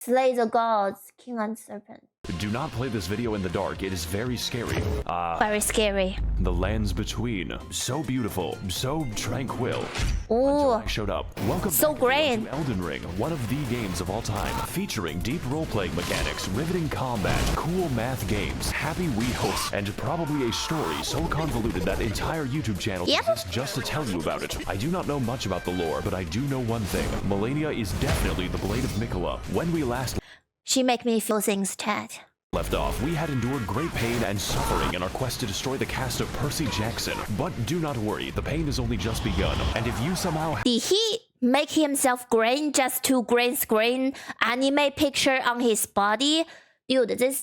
Slay the gods, king and serpent. Do not play this video in the dark. It is very scary. Very scary. The lands between. So beautiful. So tranquil. Ooh. I showed up. Welcome So back great. to Elden Ring, one of the games of all time. Featuring deep role-playing mechanics, riveting combat, cool math games, happy wheels, and probably a story so convoluted that entire YouTube channel exists just to tell you about it. I do not know much about the lore, but I do know one thing. Melania is definitely the Blade of Mikola. When we last She make me feel things, chat. left off, we had endured great pain and suffering in our quest to destroy the cast of Percy Jackson. But do not worry, the pain has only just begun. And if you somehow Did he make himself green just to green screen anime picture on his body? Dude, this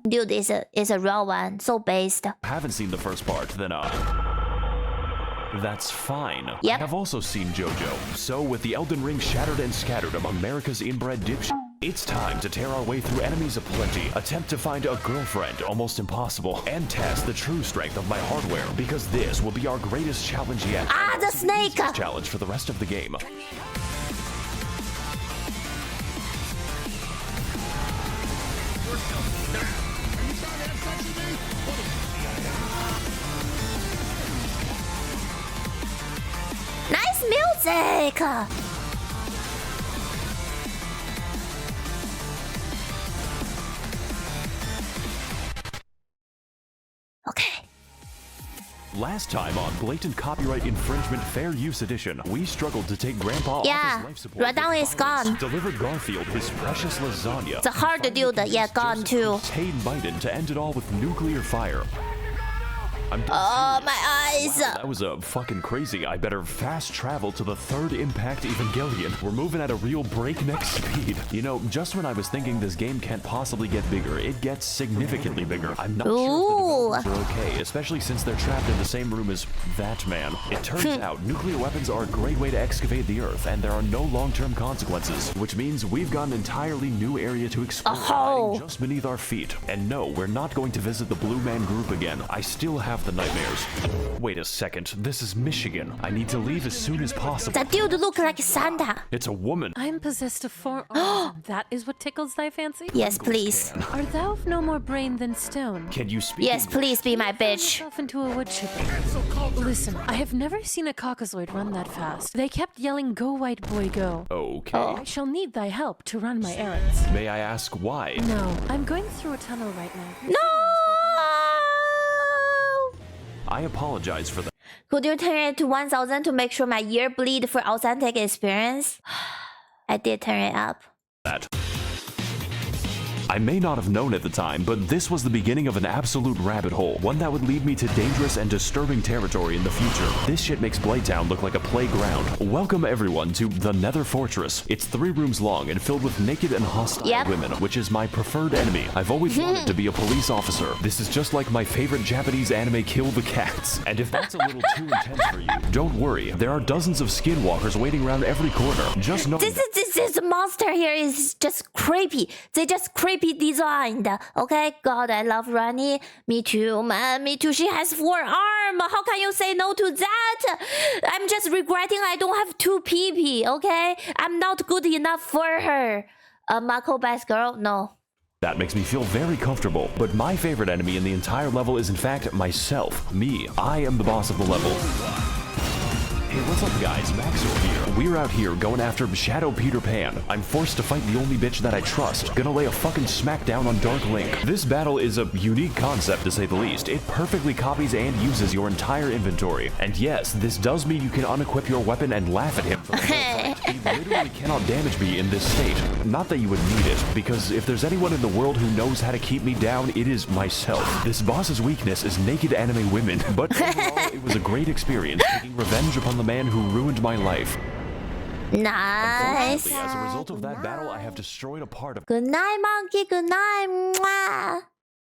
dude is a real one. So based. haven't seen the first part, then that's fine. Yep. I have also seen JoJo. So with the Elden Ring shattered and scattered among America's inbred dipshit, it's time to tear our way through enemies aplenty, attempt to find a girlfriend, almost impossible, and test the true strength of my hardware, because this will be our greatest challenge yet. Ah, the snake! Challenge for the rest of the game. Nice music! Okay. Last time on Blatant Copyright Infringement Fair Use Edition, we struggled to take Grandpa off his life support. Radon is gone. Delivered Garfield his precious lasagna. The hard dude, yeah, gone too. Hayden Biden to end it all with nuclear fire. I'm dead Oh, serious. my eyes! Wow, that was fucking crazy. I better fast travel to the third Impact Evangelion. We're moving at a real breakneck speed. You know, just when I was thinking this game can't possibly get bigger, it gets significantly bigger. I'm not sure if the developers are okay, especially since they're trapped in the same room as that man. It turns out nuclear weapons are a great way to excavate the Earth, and there are no long-term consequences, which means we've got an entirely new area to explore hiding just beneath our feet. And no, we're not going to visit the Blue Man Group again. I still have the nightmares. Wait a second, this is Michigan. I need to leave as soon as possible. That dude look like Santa. It's a woman. I'm possessed of 4 arms. That is what tickles thy fancy? Yes, please. Art thou of no more brain than stone? Can you speak? Yes, please be my bitch. Myself into a wood chipper. Listen, I have never seen a caucasoid run that fast. They kept yelling, "Go, white boy, go." Okay. I shall need thy help to run my errands. May I ask why? No, I'm going through a tunnel right now. No! I apologize for that. Could you turn it to 1000 to make sure my ear bleed for authentic experience? I did turn it up. I may not have known at the time, but this was the beginning of an absolute rabbit hole, one that would lead me to dangerous and disturbing territory in the future. This shit makes Blighttown look like a playground. Welcome everyone to the Nether Fortress. It's 3 rooms long and filled with naked and hostile women, which is my preferred enemy. I've always wanted to be a police officer. This is just like my favorite Japanese anime, Kill the Cats. And if that's a little too intense for you, don't worry. There are dozens of skinwalkers waiting around every corner. Just know This monster here is just creepy. They just creepy designed. Okay, God, I love Ranni. Me too, man. Me too. She has 4 arms. How can you say no to that? I'm just regretting I don't have 2 PP. Okay, I'm not good enough for her. Mako best girl? No. that makes me feel very comfortable, but my favorite enemy in the entire level is in fact myself. Me. I am the boss of the level. Hey, what's up guys, Max0r here. We're out here going after Shadow Peter Pan. I'm forced to fight the only bitch that I trust. Gonna lay a fucking smackdown on Dark Link. This battle is a unique concept to say the least. It perfectly copies and uses your entire inventory. And yes, this does mean you can unequip your weapon and laugh at him. He literally cannot damage me in this state. Not that you would need it, because if there's anyone in the world who knows how to keep me down, it is myself. This boss's weakness is naked anime women, but overall, it was a great experience taking revenge upon the man who ruined my life. Nice. As a result of that battle, I have destroyed a part of Good night, monkey. Good night. Mwah.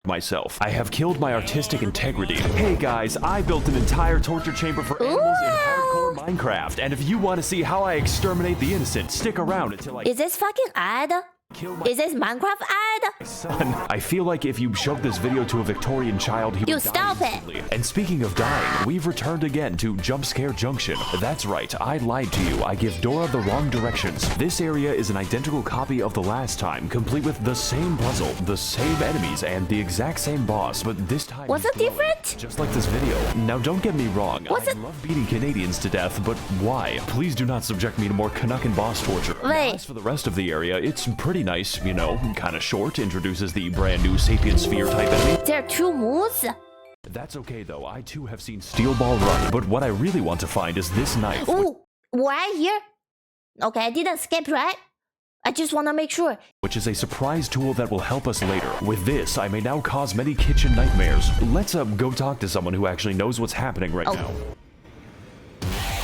myself. I have killed my artistic integrity. Hey guys, I built an entire torture chamber for animals in hardcore Minecraft, and if you want to see how I exterminate the innocent, stick around until I Is this fucking ad? kill my Is this Minecraft ad? Son, I feel like if you showed this video to a Victorian child, he would You die stop it. instantly. And speaking of dying, we've returned again to Jump Scare Junction. That's right, I lied to you. I give Dora the wrong directions. This area is an identical copy of the last time, complete with the same puzzle, the same enemies, and the exact same boss, but this time What's he's it glowing, different? just like this video. Now don't get me wrong, What's I it- love beating Canadians to death, but why? Please do not subject me to more Canuckin boss torture. Now, Wait. as for the rest of the area, it's pretty nice, you know, kind of short, introduces the brand new Sapient Sphere type enemy. There are 2 moves? That's okay though, I too have seen Steel Ball run, but what I really want to find is this knife. Ooh, right here? Okay, I didn't skip, right? I just want to make sure. Which is a surprise tool that will help us later. With this, I may now cause many kitchen nightmares. Let's go talk to someone who actually knows what's happening right now.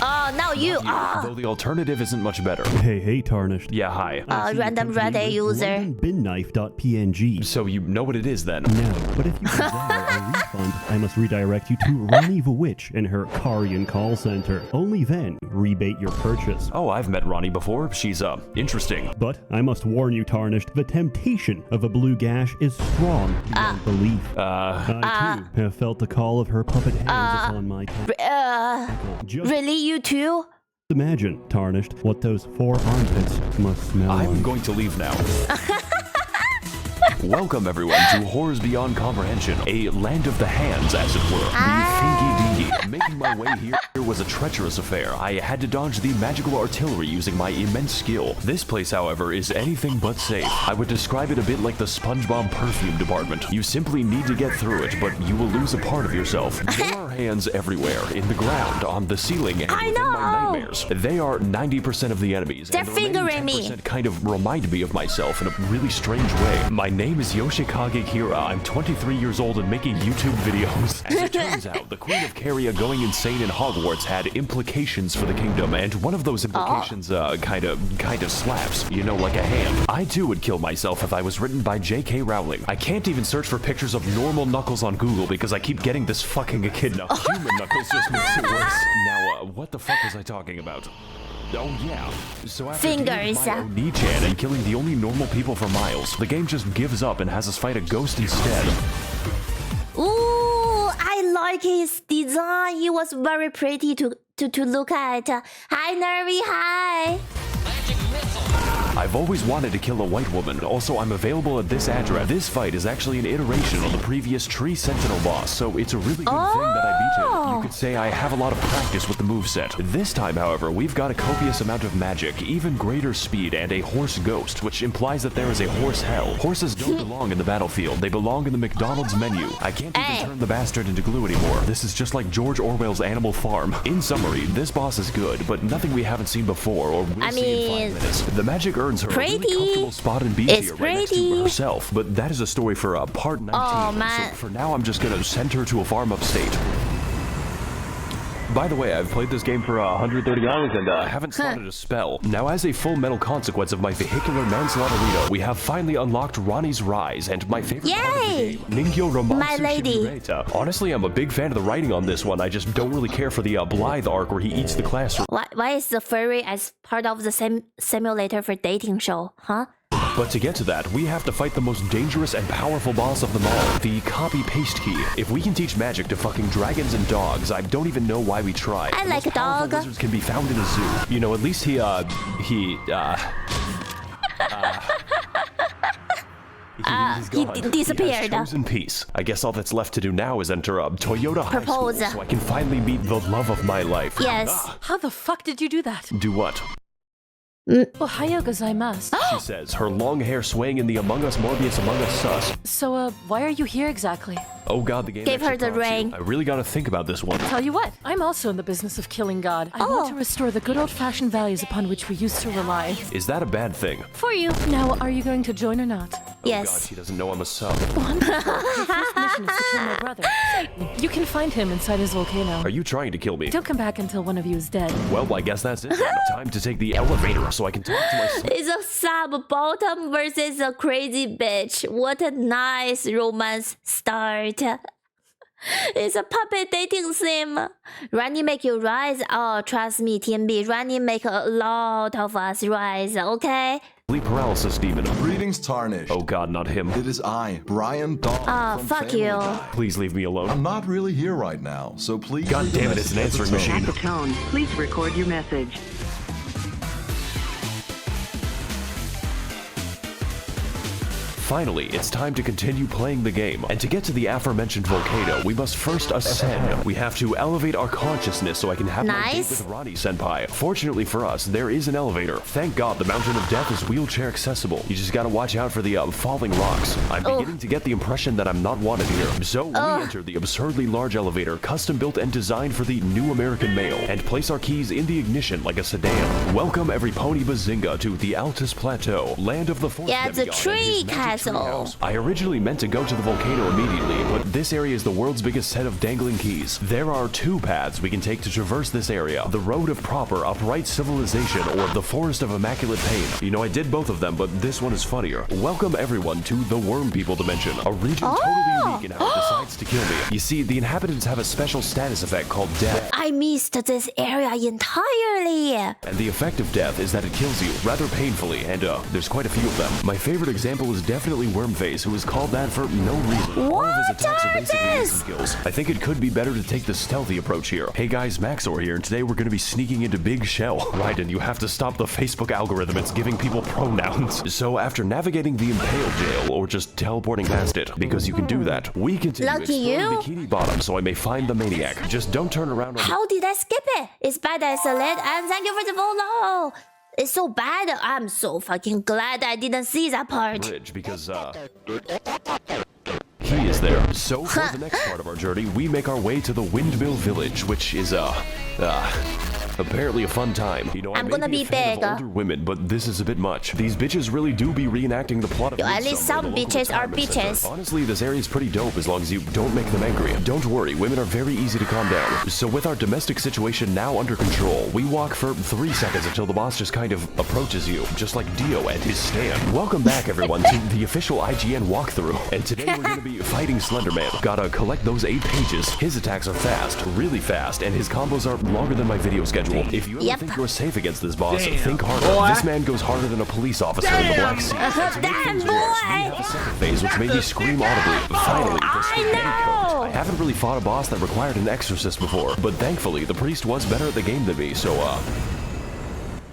Oh, now you. Though the alternative isn't much better. Hey, Tarnished. Yeah, hi. Random Reddit user. Binknife.png. So you know what it is then? No, but if you desire a refund, I must redirect you to Ranni the Witch and her Karian call center. Only then, rebate your purchase. Oh, I've met Ronnie before. She's, interesting. But I must warn you, Tarnished, the temptation of a blue gash is strong beyond belief. I, too, have felt the call of her puppet hands upon my Just Really, you too? imagine, Tarnished, what those 4 armpits must smell I'm like. going to leave now. Welcome everyone to Horrors Beyond Comprehension, a land of the hands, as it were. The Thingy Dingy. Making my way here was a treacherous affair. I had to dodge the magical artillery using my immense skill. This place, however, is anything but safe. I would describe it a bit like the SpongeBob perfume department. You simply need to get through it, but you will lose a part of yourself. There are hands everywhere, in the ground, on the ceiling, and within my nightmares. They are 90% of the enemies. They're and the remaining fingering me. 10% kind of remind me of myself in a really strange way. My name is Yoshikage Kira. I'm 23 years old and making YouTube videos. As it turns out, the Queen of Caria going insane in Hogwarts had implications for the kingdom, and one of those implications, kind of slaps. You know, like a hand. I too would kill myself if I was written by J.K. Rowling. I can't even search for pictures of normal Knuckles on Google because I keep getting this fucking echidna. Human Knuckles just makes it worse. Now, what the fuck was I talking about? Oh yeah. So after Fingers. Oni-chan and killing the only normal people for miles, the game just gives up and has us fight a ghost instead. Ooh, I like his design. He was very pretty to look at. Hi, Nervy. Hi. I've always wanted to kill a white woman. Also, I'm available at this address. This fight is actually an iteration on the previous Tree Sentinel boss, so it's a really good thing that I beat him. You could say I have a lot of practice with the moveset. This time, however, we've got a copious amount of magic, even greater speed, and a horse ghost, which implies that there is a horse hell. Horses don't belong in the battlefield. They belong in the McDonald's menu. I can't even turn the bastard into glue anymore. This is just like George Orwell's Animal Farm. In summary, this boss is good, but nothing we haven't seen before or will see in 5 minutes. The magic earns her a really comfortable spot in B tier right next to herself, but that is a story for part 19. Oh, man. So for now, I'm just gonna send her to a farm upstate. By the way, I've played this game for 130 hours and haven't slotted a spell. Now, as a full metal consequence of my vehicular manslaughterino, we have finally unlocked Ronnie's Rise and my favorite part of the Yay! game, Ningyo Romansu My lady. Shibireta. Honestly, I'm a big fan of the writing on this one. I just don't really care for the Blythe arc where he eats the classroom. Why is the furry as part of the same simulator for dating show, huh? But to get to that, we have to fight the most dangerous and powerful boss of them all, the copy-paste key. If we can teach magic to fucking dragons and dogs, I don't even know why we try. I The like most a powerful dog. Lizards can be found in a zoo. You know, at least he disappeared. He has chosen peace. I guess all that's left to do now is enter Toyota High School Propose. so I can finally meet the love of my life. Yes. How the fuck did you do that? Do what? Ohayou gozaimasu. She says, her long hair swaying in the Among Us Morbius Among Us sus. So, why are you here exactly? Oh god, the game Gave her actually the prompts you. ring. I really gotta think about this one. Tell you what, I'm also in the business of killing God. I want to restore the good old-fashioned values upon which we used to rely. Is that a bad thing? For you. Now, are you going to join or not? God, Yes. he doesn't know I'm a sub. Wonderful. Your first mission is to kill my brother. You can find him inside his volcano. Are you trying to kill me? Don't come back until one of you is dead. Well, I guess that's it. Time to take the elevator so I can talk to my son. It's a sub bottom versus a crazy bitch. What a nice romance start. It's a puppet dating sim. Ranni make you rise. Oh, trust me, TMB. Ranni make a lot of us rise, okay? Sleep paralysis demon. Greetings Greetings, Tarnished. Oh god, not him. It is I, Brian Dawn. from fuck Family you. Guy. Please leave me alone. I'm not really here right now, so please. God leave a damn it, it's an message at answering the tone. machine. At the tone, please record your message. Finally, it's time to continue playing the game. And to get to the aforementioned volcano, we must first ascend. We have to elevate our consciousness so I can have my date Nice. with Ranni senpai. Fortunately for us, there is an elevator. Thank God the Mountain of Death is wheelchair accessible. You just gotta watch out for the falling rocks. I'm beginning to get the impression that I'm not wanted here. So we enter the absurdly large elevator, custom built and designed for the new American male, and place our keys in the ignition like a sedan. Welcome every pony bazinga to the Altus Plateau, land of the fourth Yeah, the demigod and tree his magic castle. treehouse. I originally meant to go to the volcano immediately, but this area is the world's biggest set of dangling keys. There are two paths we can take to traverse this area: the road of proper, upright civilization, or the forest of immaculate pain. You know, I did both of them, but this one is funnier. Welcome everyone to the Worm People dimension, a region totally unique in how it decides to kill me. You see, the inhabitants have a special status effect called death, I missed this area entirely. and the effect of death is that it kills you rather painfully, and there's quite a few of them. My favorite example is definitely Wormface, who is called that for no reason. All of his What attacks are are basically this? instant kills. I think it could be better to take the stealthy approach here. Hey guys, Max0r here, and today we're going to be sneaking into Big Shell. Right, and you have to stop the Facebook algorithm. It's giving people pronouns. So after navigating the Impale Jail, or just teleporting past it, because you can do that, we continue Lucky exploring you. Bikini Bottom so I may find the maniac. Just don't turn around on How did I skip it? It's bad, excellent, and thank you for the follow. It's so bad. I'm so fucking glad I didn't see that part. bridge because he is there. So for the next part of our journey, we make our way to the Windmill Village, which is apparently a fun time. You know, I'm I gonna may be be a fan big. of older women, but this is a bit much. These bitches really do be reenacting the plot of Yo, at least Midsommar, some the local bitches are retirement center. bitches. Honestly, this area is pretty dope as long as you don't make them angry. Don't worry, women are very easy to calm down. So with our domestic situation now under control, we walk for 3 seconds until the boss just kind of approaches you, just like Dio and his stand. Welcome back, everyone, to the official IGN walkthrough. And today we're going to be fighting Slenderman. Gotta collect those 8 pages. His attacks are fast, really fast, and his combos are longer than my video schedule. If you ever Yep. think you're safe against this boss, think harder. This man goes harder than a police officer in the Black Sea. And to make Damn, things boy! worse, we have a second phase which made me scream audibly. Finally, the spaghetti coat. I haven't really fought a boss that required an exorcist before, but thankfully the priest was better at the game than me, so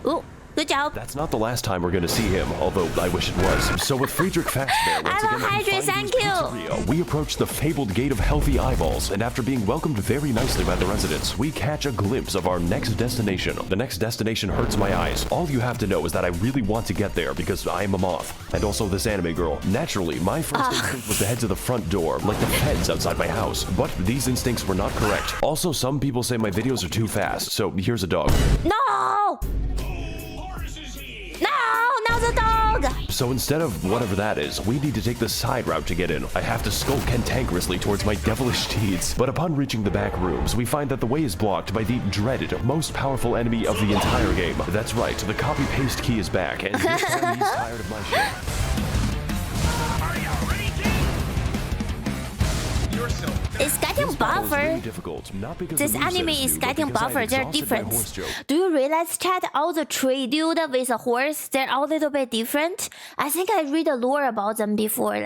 Ooh, good job. that's not the last time we're gonna see him, although I wish it was. So with Friedrich Fazbear once I'm a again at hydrate, the thank Finders you. Pizzeria, we approach the fabled Gate of Healthy Eyeballs, and after being welcomed very nicely by the residents, we catch a glimpse of our next destination. The next destination hurts my eyes. All you have to know is that I really want to get there because I am a moth. And also this anime girl. Naturally, my first instinct was to head to the front door, like the feds outside my house. But these instincts were not correct. Also, some people say my videos are too fast, so here's a dog. No! No, the dog! So instead of whatever that is, we need to take the side route to get in. I have to skulk cantankerously towards my devilish deeds. But upon reaching the back rooms, we find that the way is blocked by the dreaded, most powerful enemy of the entire game. That's right, the copy-paste key is back, and this time he's tired of my shit. It's getting This battle is buffer. really difficult, not because This the moveset anime is is new, but getting because I buffer. had They're exhausted my different. horse joke. Do you realize, Chad, all the tree dude with a horse, they're all a little bit different? I think I read a lore about them before,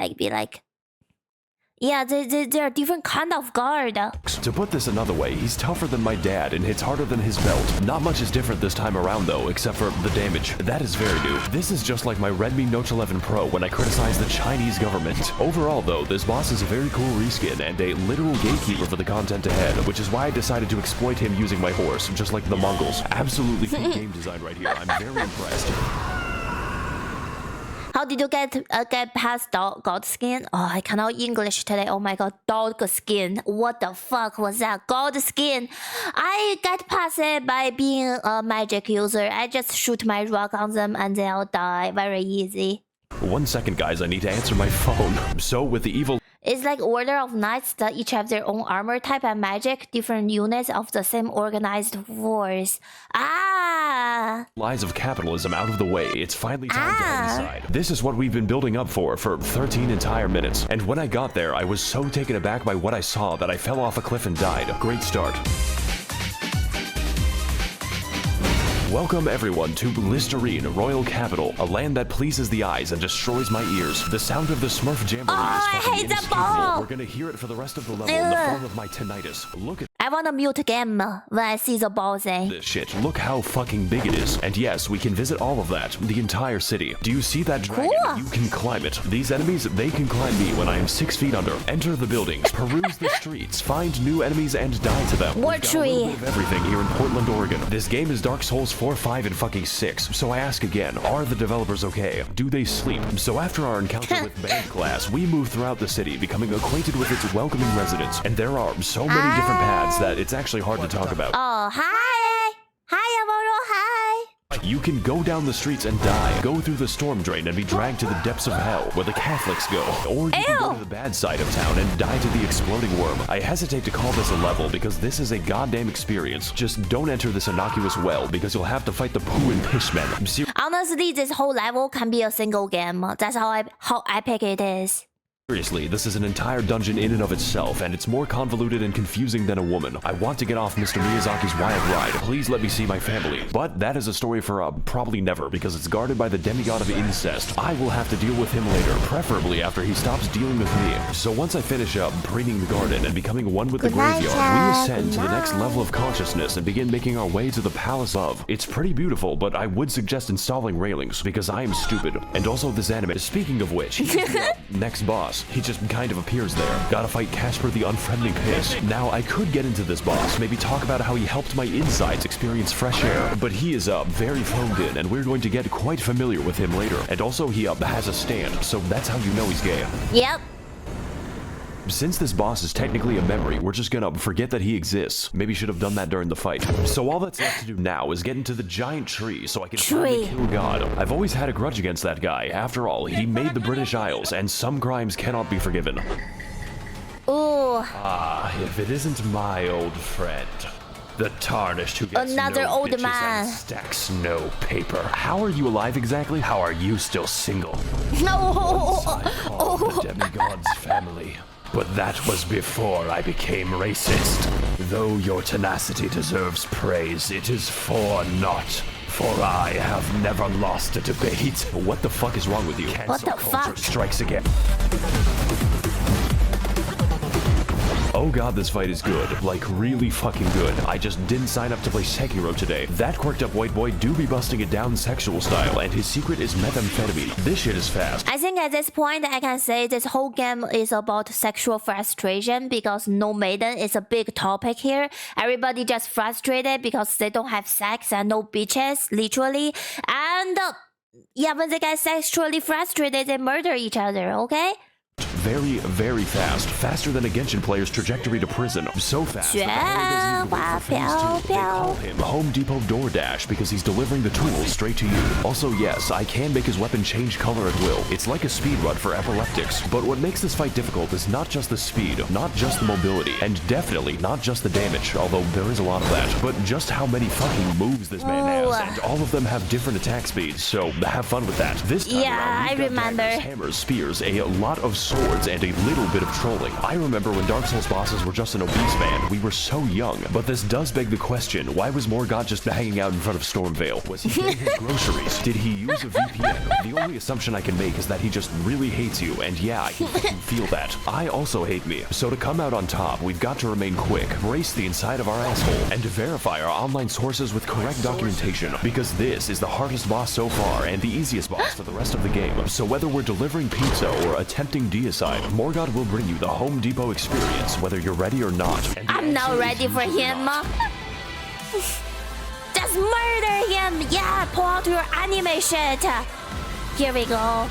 yeah, they're different kind of guard. To put this another way, he's tougher than my dad and hits harder than his belt. Not much is different this time around though, except for the damage. That is very new. This is just like my Redmi Note 11 Pro when I criticized the Chinese government. Overall though, this boss is a very cool reskin and a literal gatekeeper for the content ahead, which is why I decided to exploit him using my horse, just like the Mongols. Absolutely cool game design right here. I'm very impressed. How did you get past god skin? Oh, I cannot English today. Oh my god, dog skin. What the fuck was that? God skin. I get past it by being a magic user. I just shoot my rock on them and they'll die. Very easy. 1 second, guys. I need to answer my phone. So with the evil It's like Order of Knights that each have their own armor type and magic, different units of the same organized force. Ah! lies of capitalism out of the way, it's finally time to head inside. This is what we've been building up for 13 entire minutes. And when I got there, I was so taken aback by what I saw that I fell off a cliff and died. Great start. Welcome everyone to Listerine, Royal Capital, a land that pleases the eyes and destroys my ears. The sound of the Smurf Jamboree is fucking inescapable. We're gonna hear it for the rest of the level in the form of my tinnitus. Look at I wanna mute game when I see the balls. this shit. Look how fucking big it is. And yes, we can visit all of that, the entire city. Do you see that dragon? Cool. You can climb it. These enemies, they can climb me when I am 6 feet under. Enter the buildings, peruse the streets, find new enemies and die to them. War We've got a little tree. bit of everything here in Portland, Oregon. This game is Dark Souls 4, 5, and fucking 6. So I ask again, are the developers okay? Do they sleep? So after our encounter with band class, we move throughout the city, becoming acquainted with its welcoming residents. And there are so many different paths that it's actually hard to talk about. Oh, hi! Hi, Amaro, hi! You can go down the streets and die, go through the storm drain and be dragged to the depths of hell, where the Catholics go. Or you can go to the bad side of town and die to the exploding worm. I hesitate to call this a level because this is a goddamn experience. Just don't enter this innocuous well because you'll have to fight the poo and piss men. Honestly, this whole level can be a single game. That's how epic it is. Seriously, this is an entire dungeon in and of itself, and it's more convoluted and confusing than a woman. I want to get off Mr. Miyazaki's wild ride. Please let me see my family. But that is a story for probably never, because it's guarded by the demigod of incest. I will have to deal with him later, preferably after he stops dealing with me. So once I finish up preening the garden and becoming one with the graveyard, we ascend to the next level of consciousness and begin making our way to the palace of. It's pretty beautiful, but I would suggest installing railings, because I am stupid. And also this anime. Speaking of which, he's the next boss. He just kind of appears there. Gotta fight Casper the Unfriendly Piss. Now, I could get into this boss, maybe talk about how he helped my insides experience fresh air, but he is very phoned in, and we're going to get quite familiar with him later. And also, he has a stand, so that's how you know he's gay. Yep. Since this boss is technically a memory, we're just gonna forget that he exists. Maybe should have done that during the fight. So all that's left to do now is get into the giant tree so I can finally kill God. I've always had a grudge against that guy. After all, he made the British Isles, and some crimes cannot be forgiven. Ooh. Ah, if it isn't my old friend. The tarnished who gets Another no old bitches man. and stacks no paper. How are you alive exactly? How are you still single? No. I call the demigod's family. But that was before I became racist. Though your tenacity deserves praise, it is for naught. For I have never lost a debate. What the fuck is wrong with you? What the Cancel fuck? culture strikes again. Oh god, this fight is good. Like, really fucking good. I just didn't sign up to play Sekiro today. That quirked up white boy do be busting it down sexual style, and his secret is methamphetamine. This shit is fast. I think at this point I can say this whole game is about sexual frustration because no maiden is a big topic here. Everybody just frustrated because they don't have sex and no bitches, literally. And yeah, when they get sexually frustrated, they murder each other, okay? Very, very fast. Faster than a Genshin player's trajectory to prison. So fast that the player doesn't even wait for phase 2. They call him Home Depot DoorDash because he's delivering the tools straight to you. Also, yes, I can make his weapon change color at will. It's like a speed run for epileptics. But what makes this fight difficult is not just the speed, not just the mobility, and definitely not just the damage, although there is a lot of that, but just how many fucking moves this man has, and all of them have different attack speeds, so have fun with that. This time around, we've got remember. daggers, hammers, spears, a lot of swords, and a little bit of trolling. I remember when Dark Souls bosses were just an obese man. We were so young. But this does beg the question, why was Morgott just hanging out in front of Stormvale? Was he getting his groceries? Did he use a VPN? The only assumption I can make is that he just really hates you, and yeah, I can fucking feel that. I also hate me. So to come out on top, we've got to remain quick, brace the inside of our asshole, and to verify our online sources with correct documentation, because this is the hardest boss so far, and the easiest boss for the rest of the game. So whether we're delivering pizza or attempting deicide, Morgott will bring you the Home Depot experience, whether you're ready or not. I'm not ready for him. Just murder him! Yeah, pull out your anime shit! Here we go.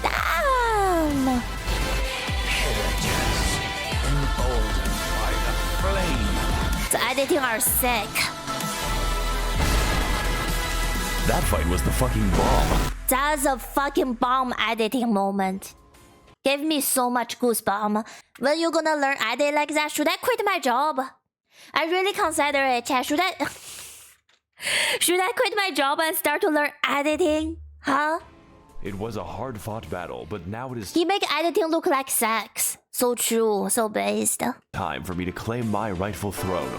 Damn! The editing are sick. That fight was the fucking bomb. That's a fucking bomb editing moment. Gave me so much goosebumps. When you gonna learn edit like that, should I quit my job? I really consider it. Should I should I quit my job and start to learn editing? Huh? It was a hard-fought battle, but now it is He make editing look like sex. So true, so based. time for me to claim my rightful throne.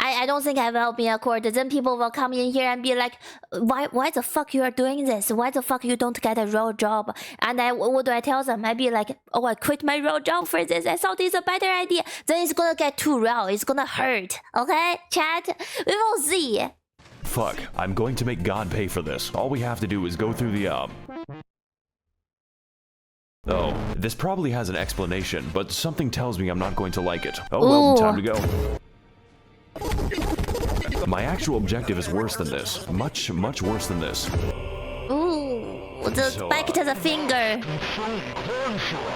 I don't think I will be a court. Then people will come in here and be like, why the fuck you are doing this? Why the fuck you don't get a real job? And what do I tell them? I be like, oh, I quit my real job for this. I thought it's a better idea. Then it's gonna get too real. It's gonna hurt. Okay, chat? We will see. Fuck, I'm going to make God pay for this. All we have to do is go through the, Oh, this probably has an explanation, but something tells me I'm not going to like it. Oh well, time to go. My actual objective is worse than this. Much worse than this. Ooh, back to the finger.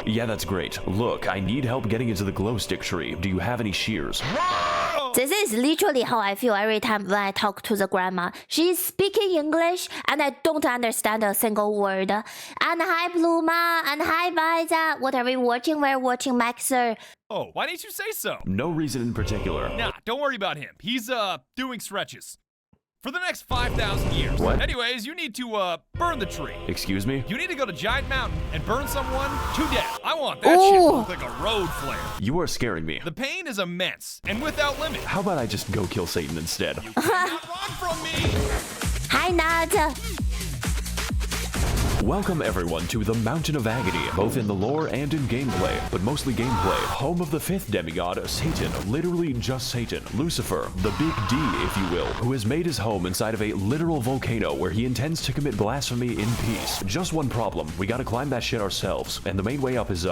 Yeah, that's great. Look, I need help getting into the glow stick tree. Do you have any shears? This is literally how I feel every time when I talk to the grandma. She's speaking English and I don't understand a single word. And hi Pluma, and hi Biza. What are we watching? We're watching Max0r. Oh, why didn't you say so? No reason in particular. Nah, don't worry about him. He's, doing stretches. For the next 5,000 years. What? Anyways, you need to, burn the tree. Excuse me? You need to go to Giant Mountain and burn someone to death. I want that shit to look like a road flare. You are scaring me. The pain is immense and without limit. How about I just go kill Satan instead? You cannot run from me! Hi Nat. Welcome everyone to the Mountain of Agony, both in the lore and in gameplay, but mostly gameplay. Home of the 5th demigod, Satan, literally just Satan, Lucifer, the big D if you will, who has made his home inside of a literal volcano where he intends to commit blasphemy in peace. Just one problem, we gotta climb that shit ourselves, and the main way up is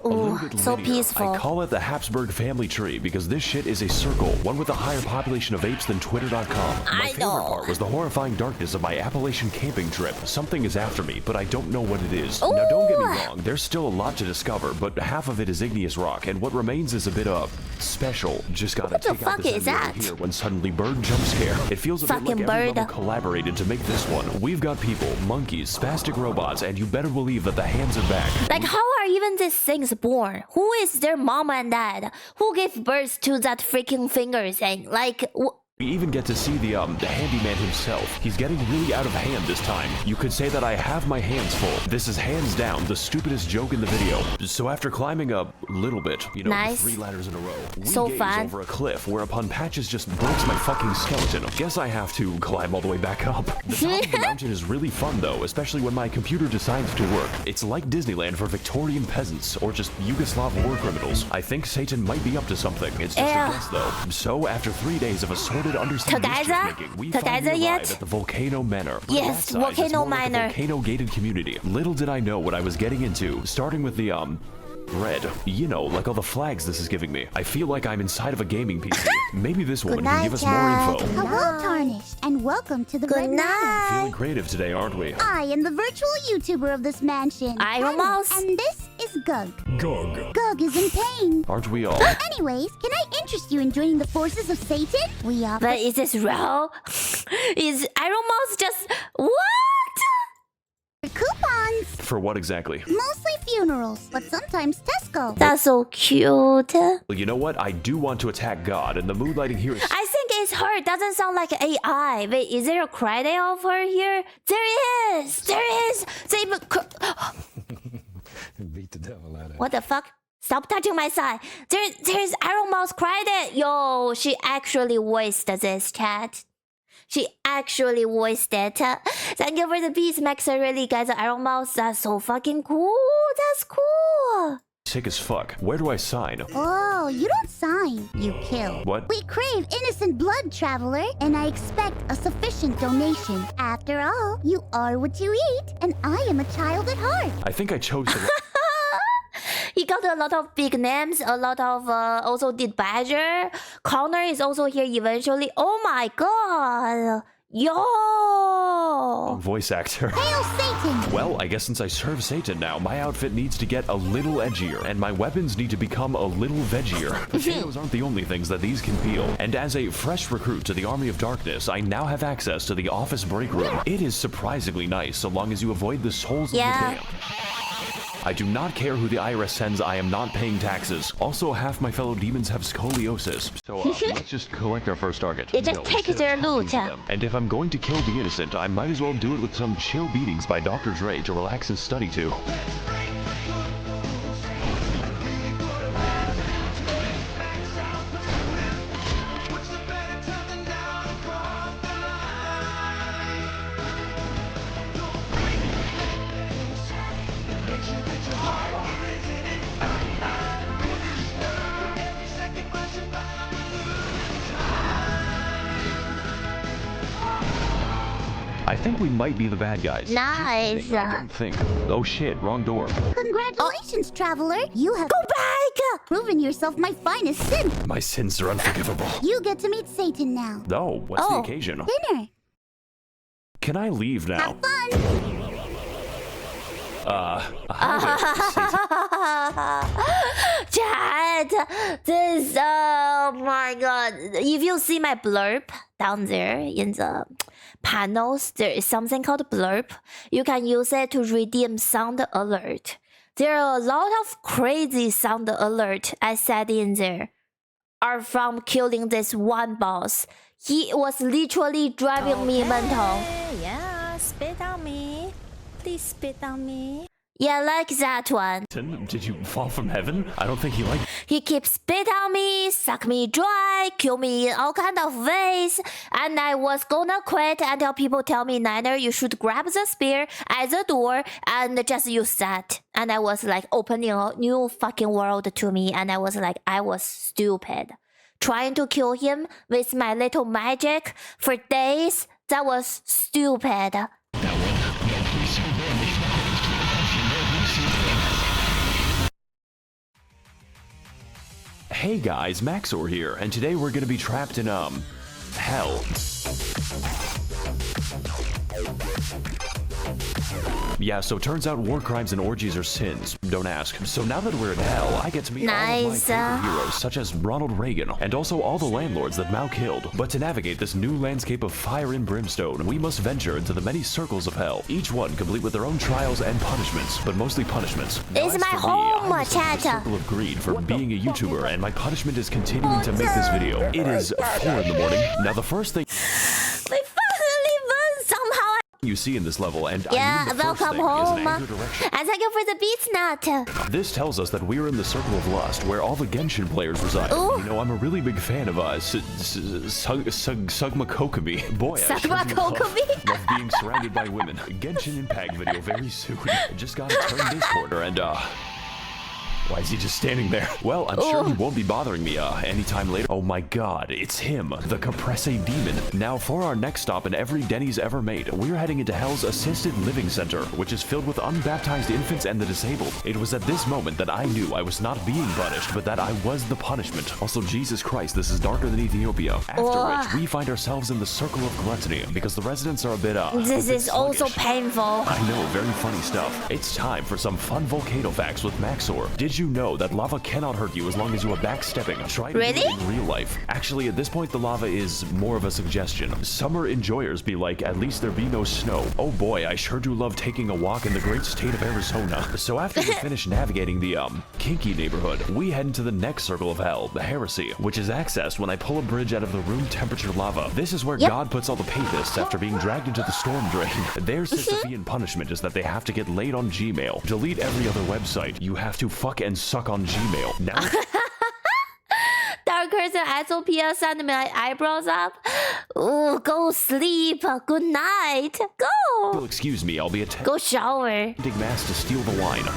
Ooh, so peaceful. I call it the Habsburg family tree because this shit is a circle, one with a higher population of apes than Twitter.com. My favorite part was the horrifying darkness of my Appalachian camping trip. Something is after me, but I don't know what it is. Ooh. Now don't get me wrong, there's still a lot to discover, but half of it is igneous rock, and what remains is a bit of special. Just gotta What the take out fuck this is enemy over that? here when suddenly bird jump scare. It feels a bit Fucking like every bird. level collaborated to make this one. We've got people, monkeys, spastic robots, and you better believe that the hands are back. Like, how are even these things born? Who is their mama and dad? Who gave birth to that freaking finger thing? Like, We even get to see the handyman himself. He's getting really out of hand this time. You could say that I have my hands full. This is hands down the stupidest joke in the video. So after climbing a little bit, you know, Nice. 3 ladders in a row, we So gaze fun. over a cliff, whereupon Patches just breaks my fucking skeleton. Guess I have to climb all the way back up. The top of the mountain is really fun though, especially when my computer decides to work. It's like Disneyland for Victorian peasants, or just Yugoslav war criminals. I think Satan might be up to something. It's just a guess though. So after 3 days of assorted understanding mischief-making, we finally arrive at the Volcano Manor. Yes, That size, it's Volcano more like a Manor. volcano-gated community. Little did I know what I was getting into, starting with the, red. You know, like all the flags this is giving me. I feel like I'm inside of a gaming PC. Maybe this woman can give us more info. Hello, Tarnished, and welcome to the Red Manor. Feeling creative today, aren't we? I am the virtual YouTuber of this mansion. Iron Mouse. And this is Gug. Gug. Gug is in pain. Aren't we all? Anyways, can I interest you in joining the forces of Satan? We are. but is this real? Is Iron Mouse just what? Coupons. For what exactly? Mostly funerals, but sometimes Tesco. That's so cute. Well, you know what? I do want to attack God, and the mood lighting here is... I think it's her. It doesn't sound like AI. Wait, is there a credit of her here? There is. There is. They even. Beat the devil out of it. What the fuck? Stop touching my side. There's Iron Mouse credit. Yo, she actually voiced this chat. She actually voiced it. Thank you for the beats, Max0r. Really, guys, Iron Mouse. That's so fucking cool. That's cool. Sick as fuck. Where do I sign? Oh, you don't sign. You kill. What? We crave innocent blood, traveler, and I expect a sufficient donation. After all, you are what you eat, and I am a child at heart. I think I chose the... He got a lot of big names, a lot of also did Badger. Connor is also here eventually. Oh my god. Yo. voice actor. Hail Satan! Well, I guess since I serve Satan now, my outfit needs to get a little edgier, and my weapons need to become a little veggier. Potatoes aren't the only things that these can peel, and as a fresh recruit to the Army of Darkness, I now have access to the office break room. It is surprisingly nice, so long as you avoid the souls of the damned. I do not care who the IRS sends, I am not paying taxes. Also, half my fellow demons have scoliosis. So, let's just collect our first target. You just take their loot. And if I'm going to kill the innocent, I might as well do it with some chill beatings by Dr. Dre to relax his study to. I think we might be the bad guys. Nice. I don't think. Oh shit, wrong door. Congratulations, traveler. You have go back. Proven yourself my finest sin. My sins are unforgivable. You get to meet Satan now. No, what's the occasion? Dinner. Can I leave now? Have fun. Chat, this, oh my god. If you see my blurb down there in the panels, there is something called blurb. You can use it to redeem sound alert. There are a lot of crazy sound alert I said in there are from killing this one boss. He was literally driving me mental. Yeah, spit on me. Please spit on me. Yeah, like that one. Did you fall from heaven? I don't think he liked. He keeps spit on me, suck me dry, kill me in all kind of ways, and I was gonna quit until people tell me, Niner, you should grab the spear at the door and just use that. And I was like opening a new fucking world to me, and I was like, I was stupid. Trying to kill him with my little magic for days, that was stupid. Hey guys, Max0r here, and today we're gonna be trapped in, hell. Yeah, so turns out war crimes and orgies are sins. Don't ask. So now that we're in hell, I get to meet all of my favorite heroes, such as Ronald Reagan, and also all the landlords that Mao killed. But to navigate this new landscape of fire and brimstone, we must venture into the many circles of hell, each one complete with their own trials and punishments, but mostly punishments. It's my home, chat. Circle of greed for being a YouTuber, and my punishment is continuing to make this video. It is 4 in the morning. Now the first thing you see in this level, and I mean the welcome home. and thank you for the beats nut. This tells us that we're in the circle of lust, where all the Genshin players reside. Ooh. You know, I'm a really big fan of Sugma Kokomi. Boy, Sugma Kokomi. Love being surrounded by women. Genshin Impact video very soon. Just gotta turn this corner and why is he just standing there? Well, I'm sure he won't be bothering me anytime later. Oh my god, it's him, the Caprese Demon. Now, for our next stop in every Denny's ever made, we're heading into Hell's Assisted Living Center, which is filled with unbaptized infants and the disabled. It was at this moment that I knew I was not being punished, but that I was the punishment. Also, Jesus Christ, this is darker than Ethiopia. After which, we find ourselves in the circle of gluttony, because the residents are a bit, This is also painful. I know, very funny stuff. It's time for some fun volcano facts with Max0r. Did you know that lava cannot hurt you as long as you are backstepping? Try to do it in real life. Actually, at this point, the lava is more of a suggestion. Summer enjoyers be like, at least there be no snow. Oh boy, I sure do love taking a walk in the great state of Arizona. So after we finish navigating the, kinky neighborhood, we head into the next circle of hell, the heresy, which is accessed when I pull a bridge out of the room temperature lava. This is where God puts all the papists after being dragged into the storm drain. Their Sisyphean punishment is that they have to get laid on Gmail. Delete every other website. You have to fuck and suck on Gmail. Now Dark Curse and Isopia send my eyebrows up. Ooh, go sleep. Good night. Go. Well, excuse me, I'll be go shower. Mass to steal the wine.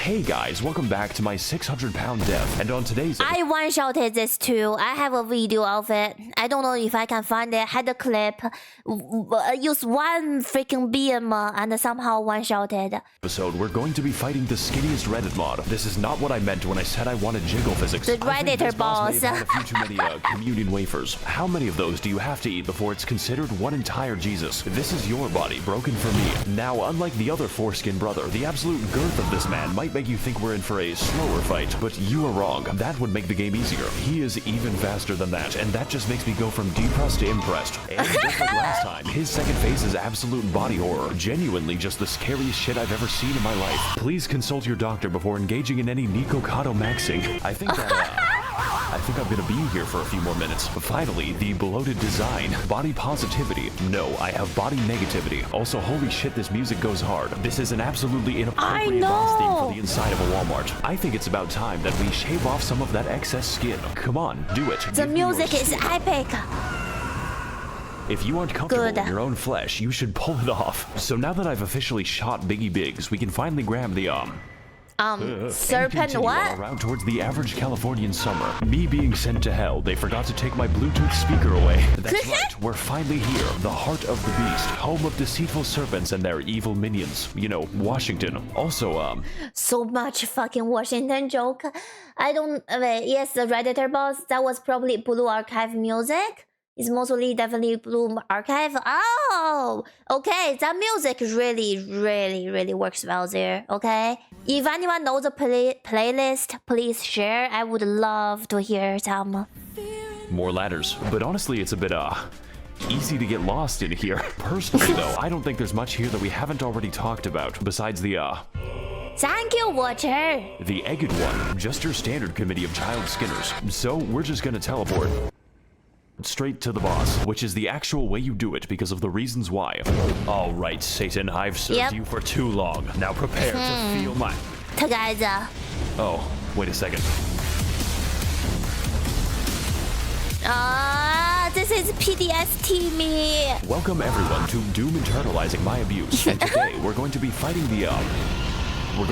Hey guys, welcome back to my 600-pound death. And on today's I one-shotted this too. I have a video of it. I don't know if I can find it. Had a clip. Use one freaking beam and somehow one-shotted. Episode, we're going to be fighting the skinniest Reddit mod. This is not what I meant when I said I wanted jiggle physics. The Redditor boss. May have had a few too many communion wafers. How many of those do you have to eat before it's considered one entire Jesus? This is your body, broken for me. Now, unlike the other foreskin brother, the absolute girth of this man might make you think we're in for a slower fight, but you are wrong. That would make the game easier. He is even faster than that, and that just makes me go from depressed to impressed. And just like last time, his second phase is absolute body horror. Genuinely just the scariest shit I've ever seen in my life. Please consult your doctor before engaging in any Nikocado maxing. I think I'm gonna be here for a few more minutes. Finally, the bloated design. Body positivity. No, I have body negativity. Also, holy shit, this music goes hard. This is an absolutely inappropriate boss theme for the inside of a Walmart. I think it's about time that we shave off some of that excess skin. Come on, do it. The music is epic. If you aren't comfortable in your own flesh, you should pull it off. So now that I've officially shot Biggie Biggs, we can finally grab the Serpent what? Around towards the average Californian summer. Me being sent to hell, they forgot to take my Bluetooth speaker away. That's right, we're finally here. The heart of the beast, home of deceitful serpents and their evil minions. You know, Washington. Also, so much fucking Washington joke. I don't wait, yes, the Redditor boss, that was probably Blue Archive music. It's mostly definitely Blue Archive. Oh, okay. That music really works well there. Okay. If anyone knows the playlist, please share. I would love to hear some. More ladders, but honestly, it's a bit easy to get lost in here. Personally, though, I don't think there's much here that we haven't already talked about. Besides the Thank you, Watcher. The egged one, just your standard committee of child skinners. So we're just gonna teleport straight to the boss, which is the actual way you do it because of the reasons why. All right, Satan, I've served you for too long. Now prepare to feel my... Oh, wait a second. This is PTSD me. Welcome everyone to Doom internalizing my abuse. And today we're going to be fighting the we're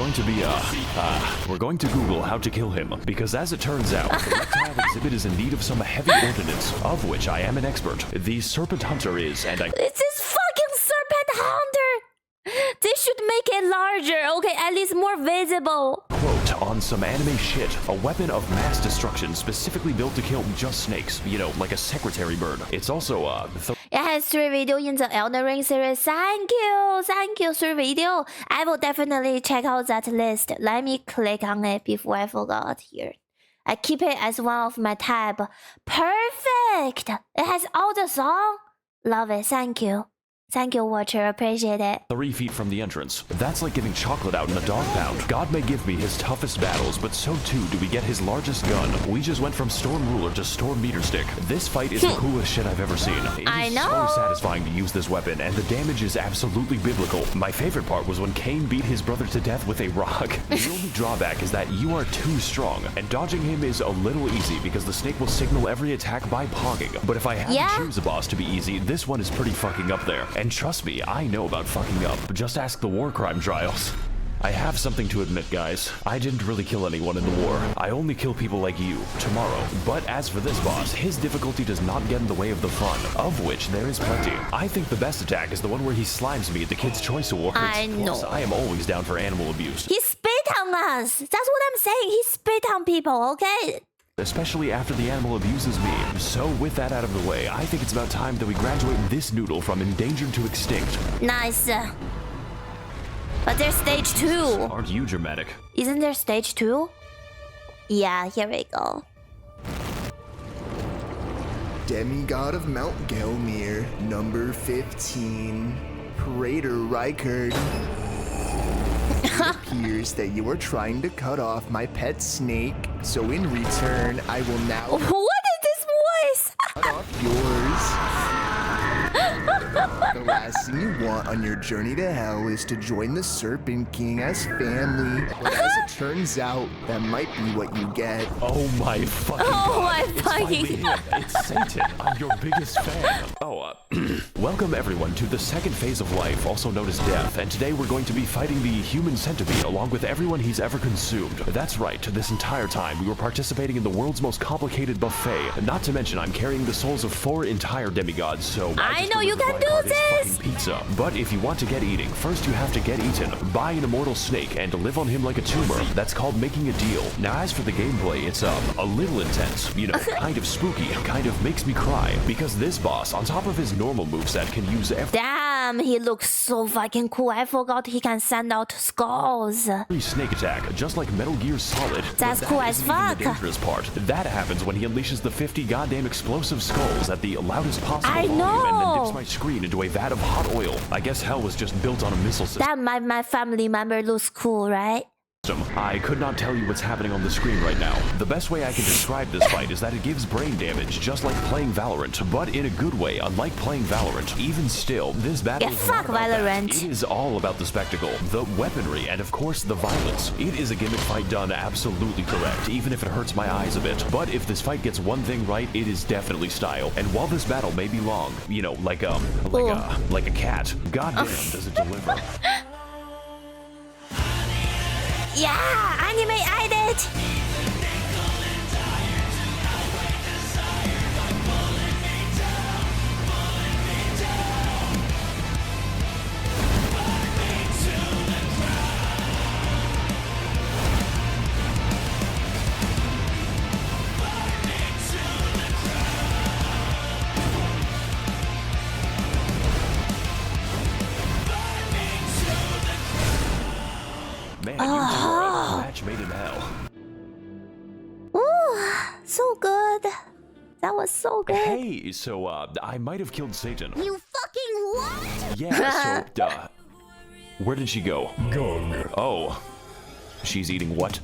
going to Google how to kill him, because as it turns out, the reptile exhibit is in need of some heavy ordnance, of which I am an expert. The Serpent Hunter is, and This is fucking Serpent Hunter! They should make it larger, okay, at least more visible. Quote, on some anime shit, a weapon of mass destruction specifically built to kill just snakes, you know, like a secretary bird. It's also, It has 3 videos in the Elden Ring series. Thank you, 3 videos. I will definitely check out that list. Let me click on it before I forgot here. I keep it as one of my tab. Perfect! It has all the song. Love it, thank you. Thank you, Watcher. Appreciate it. 3 feet from the entrance. That's like giving chocolate out in a dog pound. God may give me his toughest battles, but so too do we get his largest gun. We just went from Storm Ruler to Storm Meter Stick. This fight is the coolest shit I've ever seen. It is so satisfying to use this weapon, and the damage is absolutely biblical. My favorite part was when Cain beat his brother to death with a rock. The only drawback is that you are too strong, and dodging him is a little easy because the snake will signal every attack by pogging. But if I had to choose a boss to be easy, this one is pretty fucking up there. And trust me, I know about fucking up. Just ask the war crime trials. I have something to admit, guys. I didn't really kill anyone in the war. I only kill people like you, tomorrow. But as for this boss, his difficulty does not get in the way of the fun, of which there is plenty. I think the best attack is the one where he slimes me at the Kids' Choice Awards. I know. Plus, I am always down for animal abuse. He spit on us. That's what I'm saying. He spit on people, okay? Especially after the animal abuses me. So with that out of the way, I think it's about time that we graduate this noodle from endangered to extinct. Nice. But there's stage 2. Aren't you dramatic? Isn't there stage 2? Yeah, here we go. Demigod of Mount Gelmir, number 15, Praetor Rykard. It appears that you are trying to cut off my pet snake, so in return, I will now... What is this voice? Cut off yours. The last thing you want on your journey to hell is to join the Serpent King as family. But as it turns out, that might be what you get. Oh my fucking god. It's finally him. It's Satan. I'm your biggest fan. Welcome everyone to the second phase of life, also known as death. And today we're going to be fighting the human centipede along with everyone he's ever consumed. That's right, this entire time we were participating in the world's most complicated buffet. Not to mention I'm carrying the souls of 4 entire demigods, so... I know you can do this! Pizza. But if you want to get eating, first you have to get eaten. Buy an immortal snake and live on him like a tumor. That's called making a deal. Now as for the gameplay, it's a little intense. You know, kind of spooky, kind of makes me cry. Because this boss, on top of his normal moveset, that can use Damn, he looks so fucking cool. I forgot he can send out skulls. every snake attack, just like Metal Gear Solid. That's But cool that as isn't even fuck. the dangerous part. That happens when he unleashes the 50 goddamn explosive skulls at the loudest possible I volume and then dips know. my screen into a vat of hot oil. I guess hell was just built on a missile system. That my family member looks cool, right? I could not tell you what's happening on the screen right now. The best way I can describe this fight is that it gives brain damage, just like playing Valorant, but in a good way, unlike playing Valorant. Even still, this battle Yeah, is not fuck about that. Valorant. It is all about the spectacle, the weaponry, and of course the violence. It is a gimmick fight done absolutely correct, even if it hurts my eyes a bit. But if this fight gets one thing right, it is definitely style. And while this battle may be long, you know, like a cat, goddamn does it deliver. Yeah, anime edit. Man, you two are a match made in hell. Ooh, so good. That was so good. Hey, so, I might have killed Satan. You fucking what? Yeah, so, where did she go? Oh, she's eating what?